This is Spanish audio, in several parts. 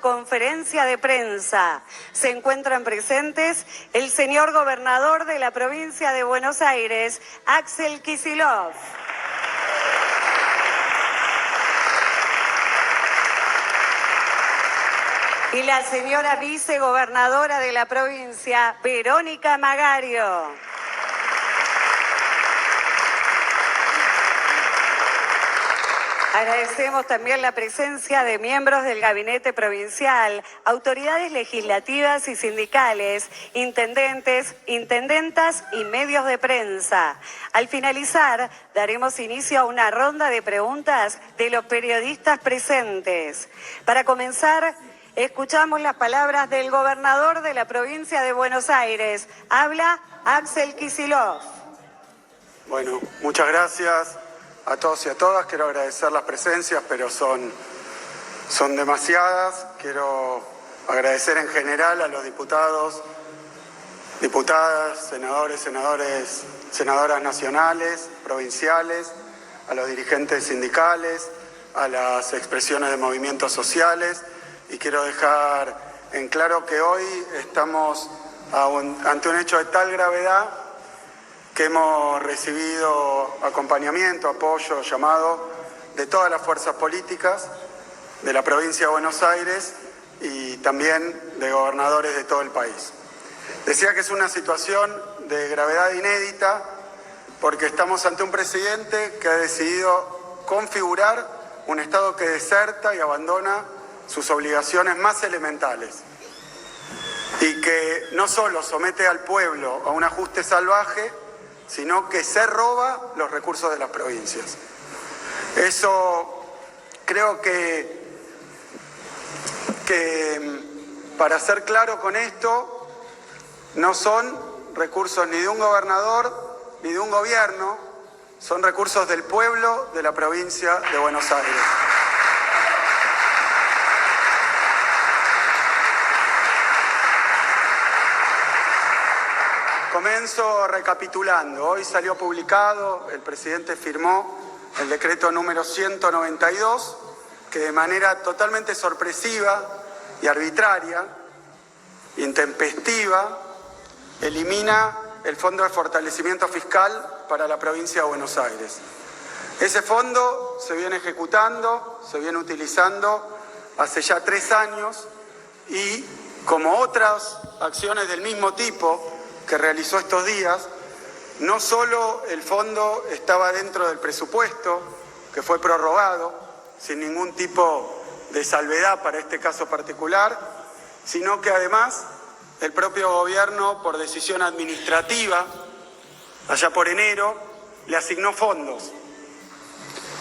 conferencia de prensa. Se encuentran presentes el señor gobernador de la provincia de Buenos Aires, Axel Kicillof. Y la señora vicegobernadora de la provincia, Verónica Magario. Agradecemos también la presencia de miembros del gabinete provincial, autoridades legislativas y sindicales, intendentes, intendentas y medios de prensa. Al finalizar, daremos inicio a una ronda de preguntas de los periodistas presentes. Para comenzar, escuchamos las palabras del gobernador de la provincia de Buenos Aires. Habla Axel Kicillof. Bueno, muchas gracias a todos y a todas. Quiero agradecer las presencias, pero son demasiadas. Quiero agradecer en general a los diputados, diputadas, senadores, senadoras nacionales, provinciales, a los dirigentes sindicales, a las expresiones de movimientos sociales. Y quiero dejar en claro que hoy estamos ante un hecho de tal gravedad que hemos recibido acompañamiento, apoyo, llamado de todas las fuerzas políticas de la provincia de Buenos Aires y también de gobernadores de todo el país. Decía que es una situación de gravedad inédita porque estamos ante un presidente que ha decidido configurar un Estado que deserta y abandona sus obligaciones más elementales y que no solo somete al pueblo a un ajuste salvaje, sino que se roba los recursos de las provincias. Eso creo que para ser claro con esto, no son recursos ni de un gobernador ni de un gobierno, son recursos del pueblo de la provincia de Buenos Aires. Comienzo recapitulando. Hoy salió publicado, el presidente firmó el decreto número 192, que de manera totalmente sorpresiva y arbitraria, intempestiva, elimina el Fondo de Fortalecimiento Fiscal para la provincia de Buenos Aires. Ese fondo se viene ejecutando, se viene utilizando hace ya 3 años y, como otras acciones del mismo tipo que realizó estos días, no solo el fondo estaba dentro del presupuesto, que fue prorrogado sin ningún tipo de salvedad para este caso particular, sino que además el propio gobierno, por decisión administrativa, allá por enero, le asignó fondos.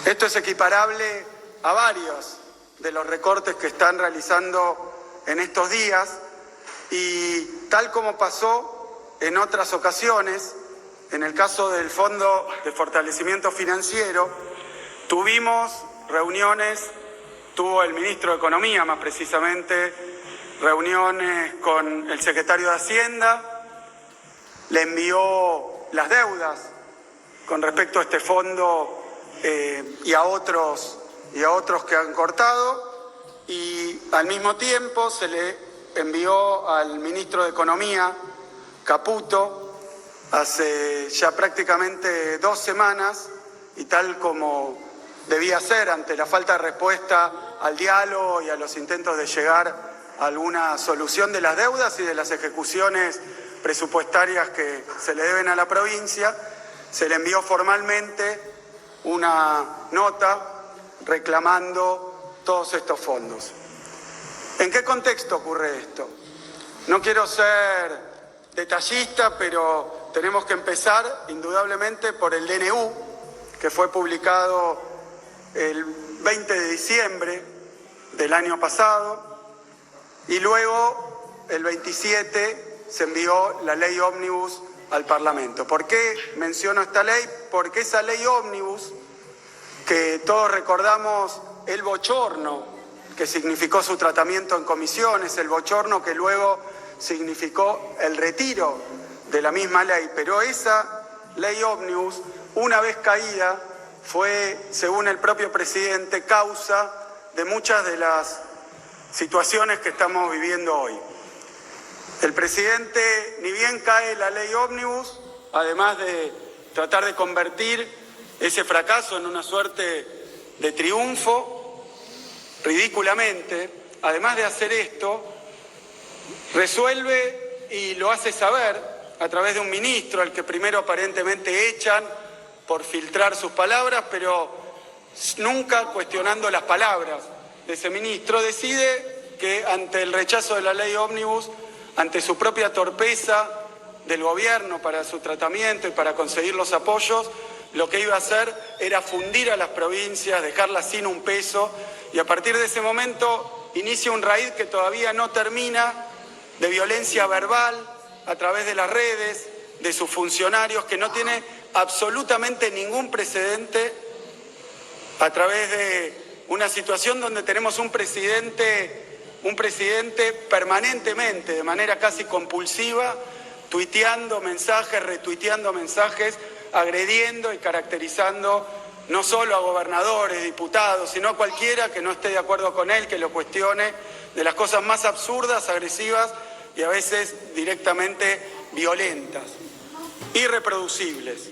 Esto es equiparable a varios de los recortes que están realizando en estos días y, tal como pasó en otras ocasiones, en el caso del Fondo de Fortalecimiento Financiero, tuvimos reuniones, tuvo el ministro de Economía más precisamente, reuniones con el secretario de Hacienda, le envió las deudas con respecto a este fondo y a otros que han cortado, y al mismo tiempo se le envió al ministro de Economía, Caputo, hace ya prácticamente 2 semanas, y tal como debía ser ante la falta de respuesta al diálogo y a los intentos de llegar a alguna solución de las deudas y de las ejecuciones presupuestarias que se le deben a la provincia, se le envió formalmente una nota reclamando todos estos fondos. ¿En qué contexto ocurre esto? No quiero ser detallista, pero tenemos que empezar indudablemente por el DNU, que fue publicado el 20 de diciembre del año pasado, y luego el 27 se envió la ley ómnibus al Parlamento. ¿Por qué menciono esta ley? Porque esa ley ómnibus, que todos recordamos el bochorno que significó su tratamiento en comisiones, el bochorno que luego significó el retiro de la misma ley, pero esa ley ómnibus, una vez caída, fue, según el propio presidente, causa de muchas de las situaciones que estamos viviendo hoy. El presidente, ni bien cae la ley ómnibus, además de tratar de convertir ese fracaso en una suerte de triunfo, ridículamente, además de hacer esto, resuelve y lo hace saber a través de un ministro, al que primero aparentemente echan por filtrar sus palabras, pero nunca cuestionando las palabras de ese ministro, decide que ante el rechazo de la ley ómnibus, ante su propia torpeza del gobierno para su tratamiento y para conseguir los apoyos, lo que iba a hacer era fundir a las provincias, dejarlas sin un peso, y a partir de ese momento inicia un raíz que todavía no termina, de violencia verbal a través de las redes, de sus funcionarios, que no tiene absolutamente ningún precedente, a través de una situación donde tenemos un presidente permanentemente, de manera casi compulsiva, tuiteando mensajes, retuiteando mensajes, agrediendo y caracterizando no solo a gobernadores, diputados, sino a cualquiera que no esté de acuerdo con él, que lo cuestione, de las cosas más absurdas, agresivas y a veces directamente violentas, irreproducibles.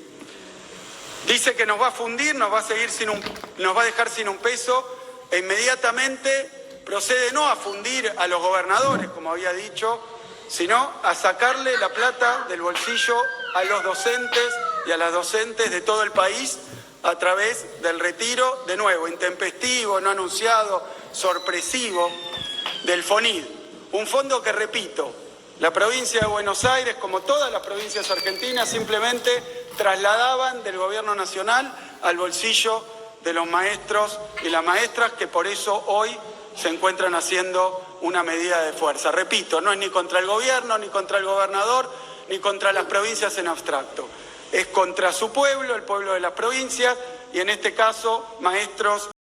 Dice que nos va a fundir, nos va a dejar sin un peso, e inmediatamente procede no a fundir a los gobernadores, como había dicho, sino a sacarle la plata del bolsillo a los docentes y a las docentes de todo el país a través del retiro, de nuevo, intempestivo, no anunciado, sorpresivo, del FONID. Un fondo que, repito, la provincia de Buenos Aires, como todas las provincias argentinas, simplemente trasladaban del gobierno nacional al bolsillo de los maestros y las maestras, que por eso hoy se encuentran haciendo una medida de fuerza. Repito, no es ni contra el gobierno, ni contra el gobernador, ni contra las provincias en abstracto. Es contra su pueblo, el pueblo de las provincias, y en este caso, maestros